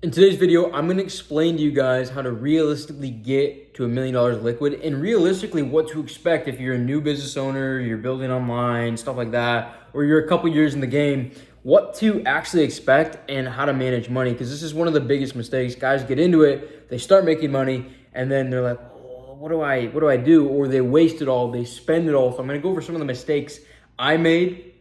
In today's video, I'm going to explain to you guys how to realistically get to $1 million liquid and realistically what to expect if you're a new business owner, you're building online, stuff like that, or you're a couple years in the game, what to actually expect and how to manage money. Because this is one of the biggest mistakes. Guys get into it, they start making money, and then they're like, oh, what do I do? Or they waste it all, they spend it all. So I'm going to go over some of the mistakes I made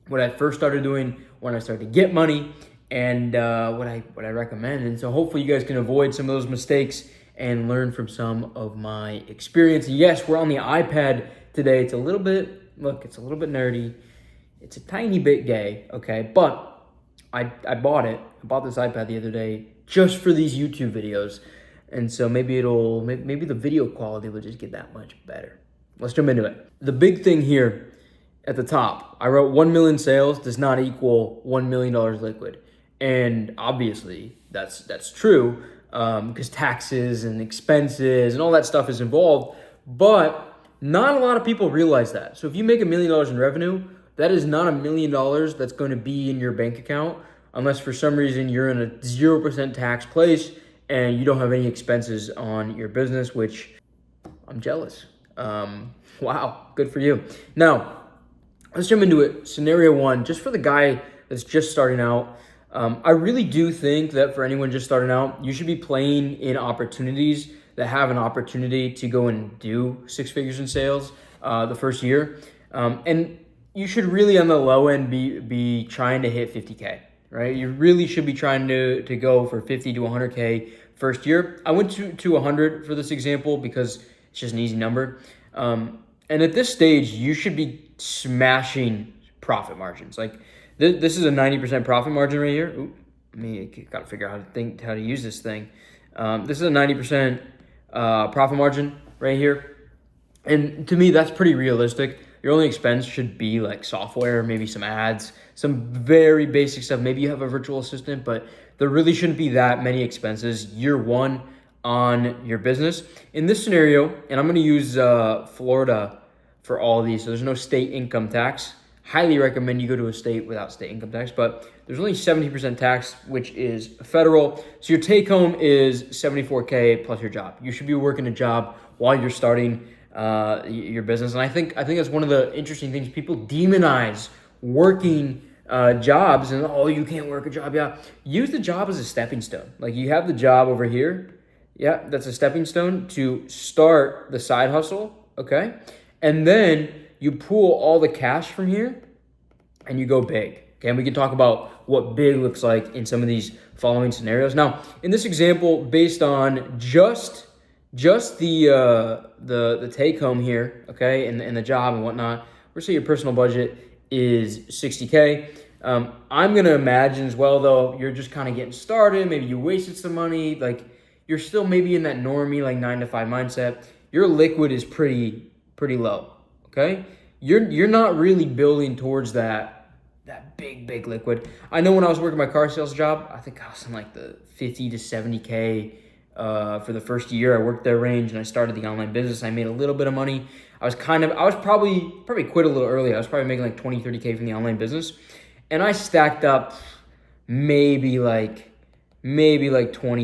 when I first started doing, when I started to get money, and what I recommend. And so hopefully you guys can avoid some of those mistakes and learn from some of my experience. Yes, we're on the iPad today. It's a little bit nerdy. It's a tiny bit gay, okay? But I bought it. I bought this iPad the other day just for these YouTube videos. And so maybe the video quality will just get that much better. Let's jump into it. The big thing here at the top, I wrote 1 million sales does not equal $1 million liquid. And obviously that's true because taxes and expenses and all that stuff is involved, but not a lot of people realize that. So if you make $1 million in revenue, that is not $1 million that's going to be in your bank account unless for some reason you're in a 0% tax place and you don't have any expenses on your business, which I'm jealous. Wow, good for you. Now, let's jump into it. Scenario one, just for the guy that's just starting out. I really do think that for anyone just starting out, you should be playing in opportunities that have an opportunity to go and do 6 figures in sales the first year. And you should really on the low end be trying to hit 50K, right? You really should be trying to go for 50 to 100K first year. I went to 100 for this example because it's just an easy number. And at this stage, you should be smashing profit margins. Like this is a 90% profit margin right here. Ooh, got to figure out how to use this thing. This is a 90% profit margin right here. And to me, that's pretty realistic. Your only expense should be like software, maybe some ads, some very basic stuff. Maybe you have a virtual assistant, but there really shouldn't be that many expenses year one on your business. In this scenario, and I'm going to use Florida for all of these, so there's no state income tax. Highly recommend you go to a state without state income tax, but there's only 70% tax, which is federal. So your take home is 74K plus your job. You should be working a job while you're starting your business. And I think that's one of the interesting things. People demonize working jobs and, oh, you can't work a job. Yeah, use the job as a stepping stone. Like you have the job over here. Yeah, that's a stepping stone to start the side hustle, okay? And then you pull all the cash from here and you go big, okay? And we can talk about what big looks like in some of these following scenarios. Now, in this example, based on just the take home here, okay, and the job and whatnot, let's say your personal budget is 60K. I'm gonna imagine as well, though, you're just kind of getting started. Maybe you wasted some money. Like you're still maybe in that normie, like 9 to 5 mindset. Your liquid is pretty low. Okay, you're not really building towards that big liquid. I know when I was working my car sales job, I think I was in like the 50 to 70K for the first year. I worked their range and I started the online business. I made a little bit of money. I was probably quit a little early. I was probably making like 20, 30K from the online business, and I stacked up maybe like 20,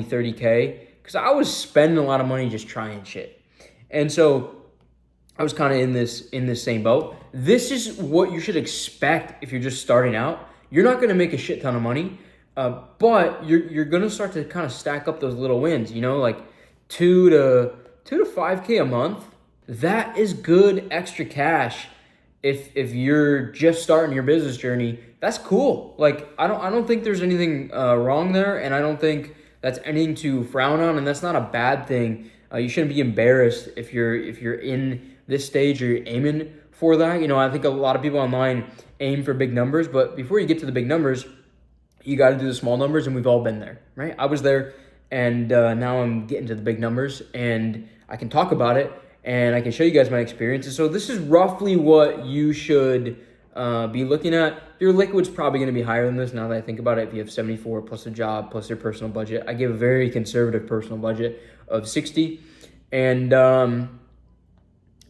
30K because I was spending a lot of money just trying shit, and so I was kind of in this same boat. This is what you should expect if you're just starting out. You're not going to make a shit ton of money, but you're going to start to kind of stack up those little wins. You know, like 2 to 5K a month. That is good extra cash. If you're just starting your business journey, that's cool. Like I don't think there's anything wrong there, and I don't think that's anything to frown on, and that's not a bad thing. You shouldn't be embarrassed if you're in this stage or you're aiming for that. You know, I think a lot of people online aim for big numbers, but before you get to the big numbers, you got to do the small numbers, and we've all been there, right? I was there, and now I'm getting to the big numbers, and I can talk about it, and I can show you guys my experiences. So this is roughly what you should be looking at. Your liquid's probably going to be higher than this now that I think about it. If you have 74 plus a job plus your personal budget, I give a very conservative personal budget of 60, and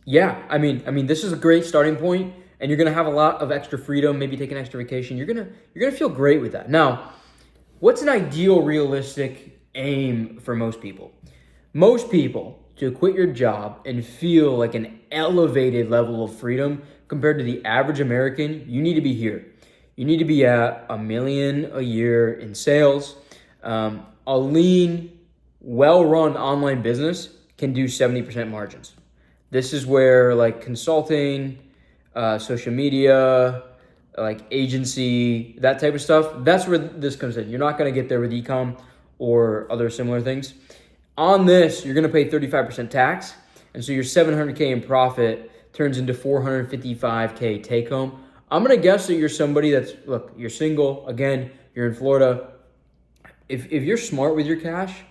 yeah, I mean, this is a great starting point, and you're gonna have a lot of extra freedom. Maybe take an extra vacation. You're gonna feel great with that. Now, what's an ideal realistic aim for most people? Most people, to quit your job and feel like an elevated level of freedom compared to the average American, you need to be here. You need to be at $1 million a year in sales. A lean, well-run online business can do 70% margins. This is where like consulting, social media, like agency, that type of stuff, that's where this comes in. You're not going to get there with ecom or other similar things. On this, you're going to pay 35% tax. And so your 700K in profit turns into 455K take home. I'm going to guess that you're somebody that's, look, you're single. Again, you're in Florida. If you're smart with your cash,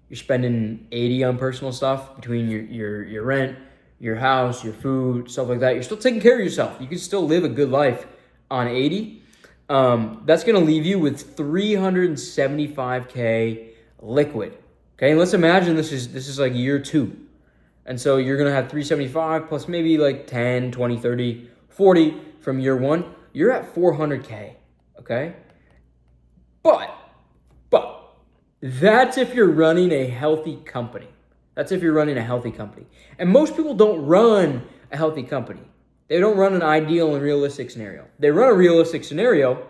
you're spending 80 on personal stuff between your rent, your house, your food, stuff like that. You're still taking care of yourself. You can still live a good life on 80. That's going to leave you with 375K liquid. Okay, and let's imagine this is like year 2. And so you're going to have 375 plus maybe like 10, 20, 30, 40 from year 1. You're at 400K, okay? But that's if you're running a healthy company. That's if you're running a healthy company. And most people don't run a healthy company. They don't run an ideal and realistic scenario. They run a realistic scenario,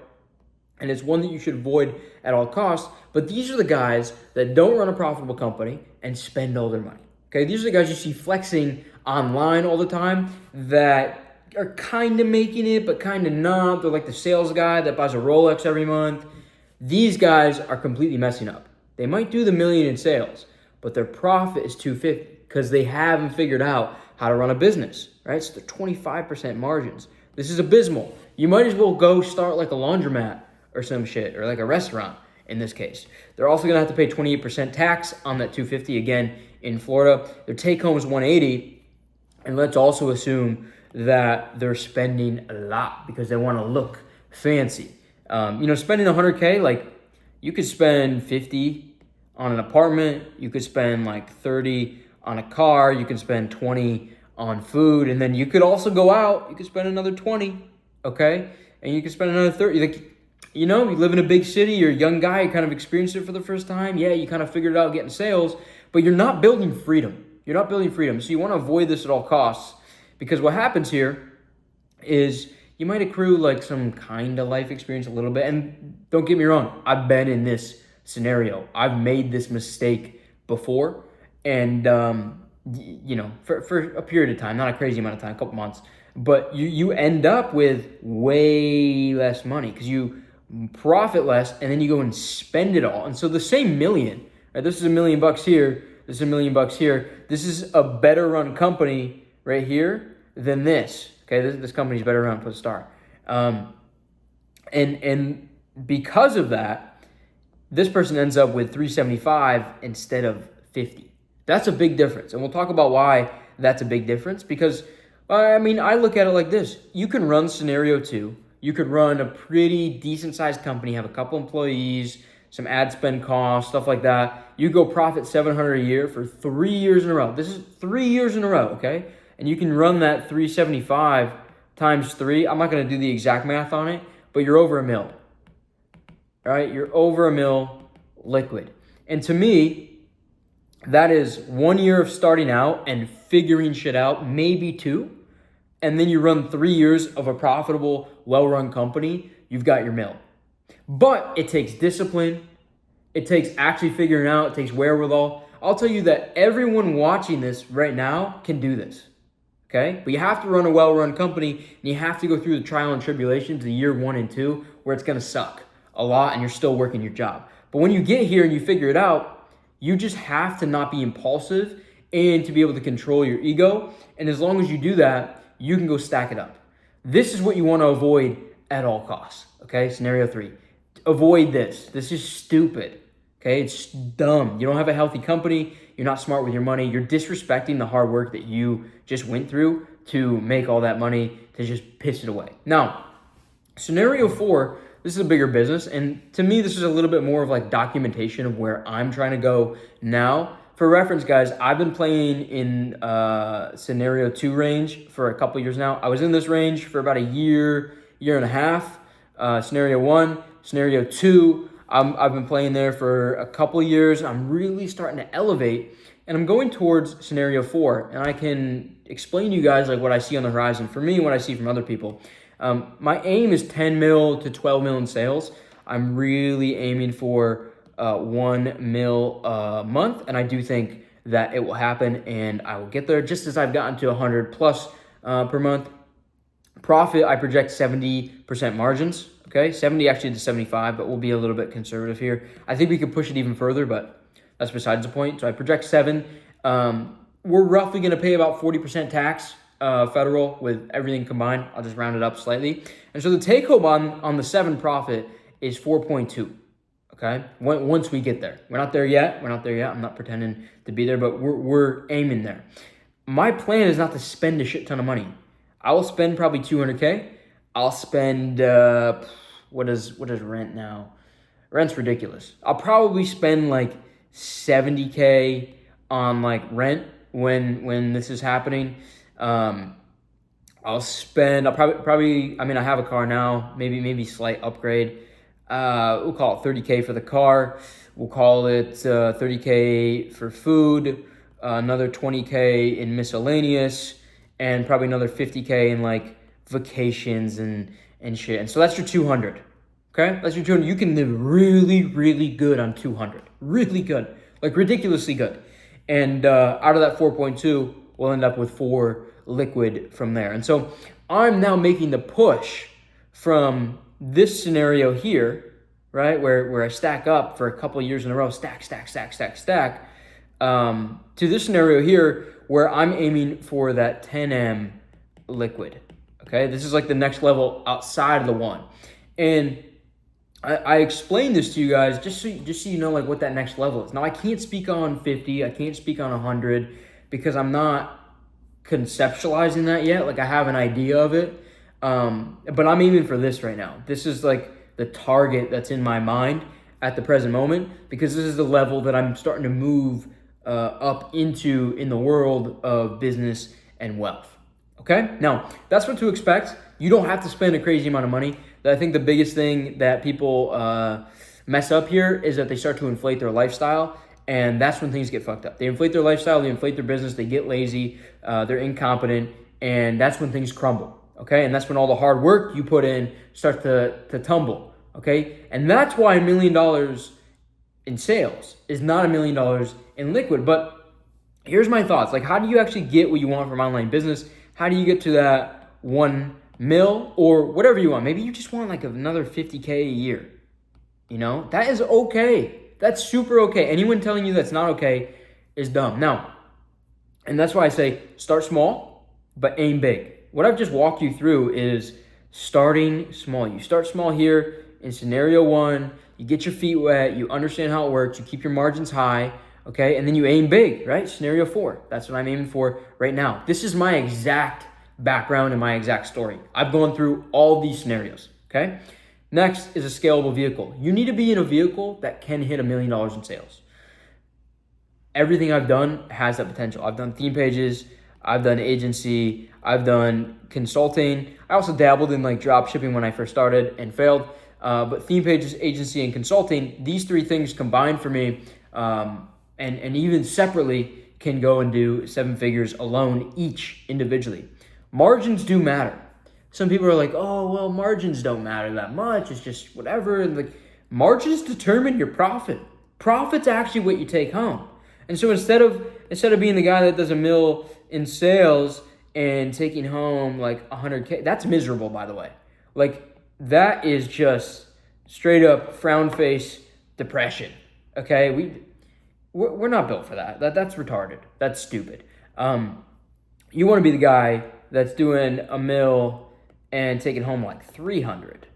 and it's one that you should avoid at all costs. But these are the guys that don't run a profitable company and spend all their money. Okay, these are the guys you see flexing online all the time that are kind of making it, but kind of not. They're like the sales guy that buys a Rolex every month. These guys are completely messing up. They might do the $1 million in sales, but their profit is 250 because they haven't figured out how to run a business, right? So they're 25% margins. This is abysmal. You might as well go start like a laundromat or some shit, or like a restaurant in this case. They're also gonna have to pay 28% tax on that 250 again in Florida. Their take home is 180, and let's also assume that they're spending a lot because they wanna look fancy. Spending 100K, like you could spend 50 on an apartment, you could spend like 30 on a car, you could spend 20 on food, and then you could also go out, you could spend another 20, okay? And you could spend another 30. Like, you live in a big city, you're a young guy, you kind of experienced it for the first time. Yeah, you kind of figured it out getting sales, but you're not building freedom. You're not building freedom. So you want to avoid this at all costs, because what happens here is you might accrue like some kind of life experience a little bit. And don't get me wrong, I've been in this scenario. I've made this mistake before. And, for a period of time, not a crazy amount of time, a couple months, but you end up with way less money because you profit less and then you go and spend it all. And so the same million, right? This is $1 million here. This is $1 million here. This is a better run company right here than this. Okay, this company's better run, put a star. And because of that, this person ends up with 375 instead of 50. That's a big difference. And we'll talk about why that's a big difference, because, I look at it like this. You can run scenario 2. You could run a pretty decent sized company, have a couple employees, some ad spend costs, stuff like that. You go profit 700 a year for 3 years in a row. This is 3 years in a row, okay? And you can run that 375 times 3. I'm not going to do the exact math on it, but you're over $1 million. All right, you're over $1 million liquid. And to me, that is 1 year of starting out and figuring shit out, maybe 2. And then you run 3 years of a profitable, well-run company, you've got your $1 million. But it takes discipline. It takes actually figuring out. It takes wherewithal. I'll tell you that everyone watching this right now can do this. Okay? But you have to run a well-run company, and you have to go through the trial and tribulations of year 1 and 2, where it's going to suck a lot and you're still working your job. But when you get here and you figure it out, you just have to not be impulsive and to be able to control your ego. And as long as you do that, you can go stack it up. This is what you want to avoid at all costs. Okay? Scenario 3. Avoid this. This is stupid. Okay? It's dumb. You don't have a healthy company. You're not smart with your money. You're disrespecting the hard work that you just went through to make all that money, to just piss it away. Now, scenario 4, this is a bigger business. And to me, this is a little bit more of like documentation of where I'm trying to go now. For reference, guys, I've been playing in scenario 2 range for a couple years now. I was in this range for about a year and a half. Scenario 1, scenario 2, I've been playing there for a couple of years. I'm really starting to elevate, and I'm going towards scenario 4. And I can explain to you guys like what I see on the horizon for me and what I see from other people. My aim is 10 mil to 12 mil in sales. I'm really aiming for 1 mil a month, and I do think that it will happen, and I will get there just as I've gotten to 100 plus per month. Profit, I project 70% margins, okay? 70 actually to 75, but we'll be a little bit conservative here. I think we could push it even further, but that's besides the point. So I project 7. We're roughly gonna pay about 40% tax, federal, with everything combined. I'll just round it up slightly. And so the take home on the 7 profit is 4.2. Okay, once we get there. We're not there yet. I'm not pretending to be there, but we're aiming there. My plan is not to spend a shit ton of money. I will spend probably 200K. I'll spend what is rent now? Rent's ridiculous. I'll probably spend like 70K on like rent when this is happening. I'll probably I mean, I have a car now, maybe slight upgrade. We'll call it 30K for the car. We'll call it 30K for food, another 20K in miscellaneous, and probably another 50K in like vacations and shit. And so that's your 200. Okay, that's your 200. You can live really, really good on 200. Really good, like ridiculously good. And out of that 4.2, we'll end up with 4 liquid from there. And so I'm now making the push from this scenario here, right, where I stack up for a couple of years in a row, stack, to this scenario here where I'm aiming for that 10M liquid. Okay, this is like the next level outside of the 1. And I explained this to you guys just so you know like what that next level is. Now I can't speak on 50, I can't speak on 100 because I'm not conceptualizing that yet. Like I have an idea of it. But I'm aiming for this right now. This is like the target that's in my mind at the present moment because this is the level that I'm starting to move up into in the world of business and wealth. Okay? Now, that's what to expect. You don't have to spend a crazy amount of money. I think the biggest thing that people mess up here is that they start to inflate their lifestyle, and that's when things get fucked up. They inflate their lifestyle, they inflate their business, they get lazy, they're incompetent, and that's when things crumble. Okay, and that's when all the hard work you put in starts to tumble. Okay, and that's why $1 million in sales is not $1 million in liquid. But here's my thoughts: like, how do you actually get what you want from online business? How do you get to that 1 mil or whatever you want? Maybe you just want like another 50K a year. You know, that is okay. That's super okay. Anyone telling you that's not okay is dumb. Now, and that's why I say start small, but aim big. What I've just walked you through is starting small. You start small here in scenario 1, you get your feet wet, you understand how it works, you keep your margins high, okay? And then you aim big, right? Scenario 4, that's what I'm aiming for right now. This is my exact background and my exact story. I've gone through all these scenarios, okay? Next is a scalable vehicle. You need to be in a vehicle that can hit $1 million in sales. Everything I've done has that potential. I've done theme pages, I've done agency, I've done consulting. I also dabbled in like drop shipping when I first started and failed. But theme pages, agency, and consulting, these 3 things combined for me, and even separately can go and do 7 figures alone each individually. Margins do matter. Some people are like, oh, well, margins don't matter that much. It's just whatever. And like, margins determine your profit. Profit's actually what you take home. And so instead of being the guy that does $1 million in sales and taking home like 100K, that's miserable, by the way. Like, that is just straight up frown face depression. Okay, we're not built for that. That's retarded. That's stupid. You want to be the guy that's doing $1 million and taking home like 300,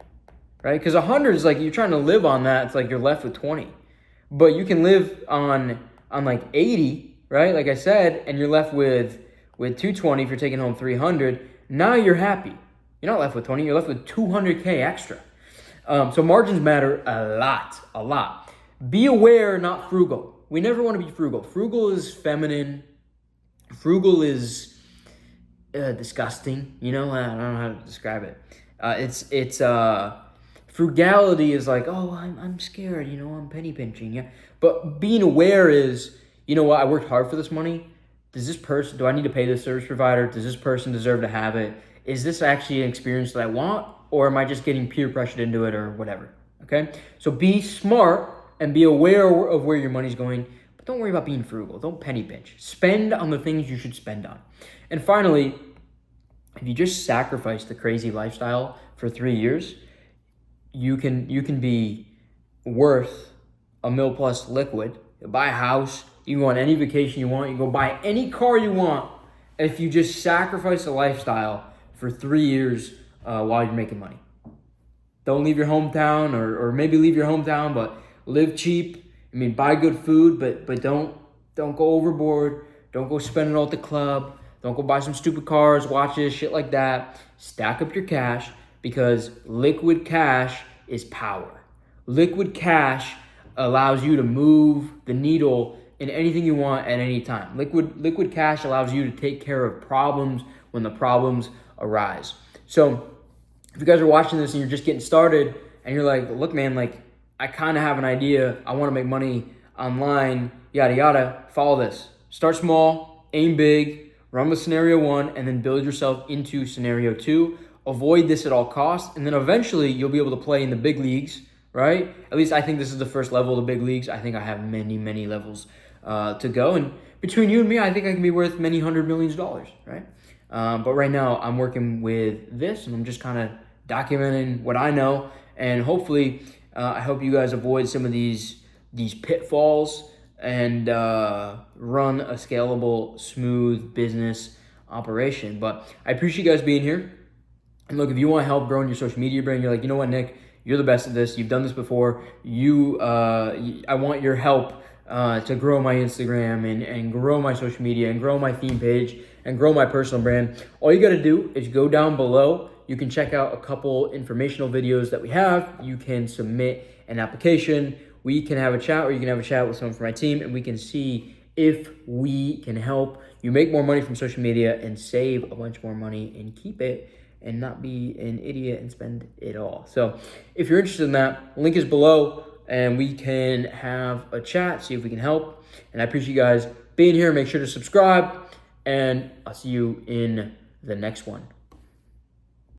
right? Because 100 is like you're trying to live on that. It's like you're left with 20, but you can live on like 80, right? Like I said, and you're left with 220 if you're taking home 300. Now you're happy. You're not left with 20. You're left with 200K extra. So margins matter a lot. Be aware, not frugal. We never want to be frugal. Frugal is feminine. Frugal is Frugality is like, oh, I'm scared, I'm penny pinching. Yeah. But being aware is, you know what, I worked hard for this money. Do I need to pay this service provider? Does this person deserve to have it? Is this actually an experience that I want? Or am I just getting peer pressured into it or whatever? Okay. So be smart and be aware of where your money's going. But don't worry about being frugal. Don't penny pinch. Spend on the things you should spend on. And finally, if you just sacrifice the crazy lifestyle for 3 years, you can be worth $1 million plus liquid. You buy a house, you can go on any vacation you want, you can go buy any car you want. If you just sacrifice the lifestyle for 3 years while you're making money. Don't leave your hometown, or maybe leave your hometown, but live cheap. I mean, buy good food, but don't go overboard. Don't go spend it all at the club. Don't go buy some stupid cars, watches, shit like that. Stack up your cash, because liquid cash is power. Liquid cash allows you to move the needle in anything you want at any time. Liquid cash allows you to take care of problems when the problems arise. So if you guys are watching this and you're just getting started and you're like, look, man, like I kind of have an idea. I want to make money online, yada, yada. Follow this. Start small, aim big, run with scenario 1, and then build yourself into scenario 2. Avoid this at all costs, and then eventually you'll be able to play in the big leagues, right? At least I think this is the first level of the big leagues. I think I have many, many levels to go. And between you and me, I think I can be worth many hundred millions of dollars, right? But right now I'm working with this, and I'm just kind of documenting what I know. And hopefully I hope you guys avoid some of these pitfalls and run a scalable, smooth business operation. But I appreciate you guys being here. And look, if you want help growing your social media brand, you're like, you know what, Nick, you're the best at this. You've done this before. I want your help to grow my Instagram and grow my social media and grow my theme page and grow my personal brand. All you got to do is go down below. You can check out a couple informational videos that we have. You can submit an application. We can have a chat, or you can have a chat with someone from my team, and we can see if we can help you make more money from social media and save a bunch more money and keep it and not be an idiot and spend it all. So if you're interested in that, link is below, and we can have a chat, see if we can help. And I appreciate you guys being here. Make sure to subscribe, and I'll see you in the next one.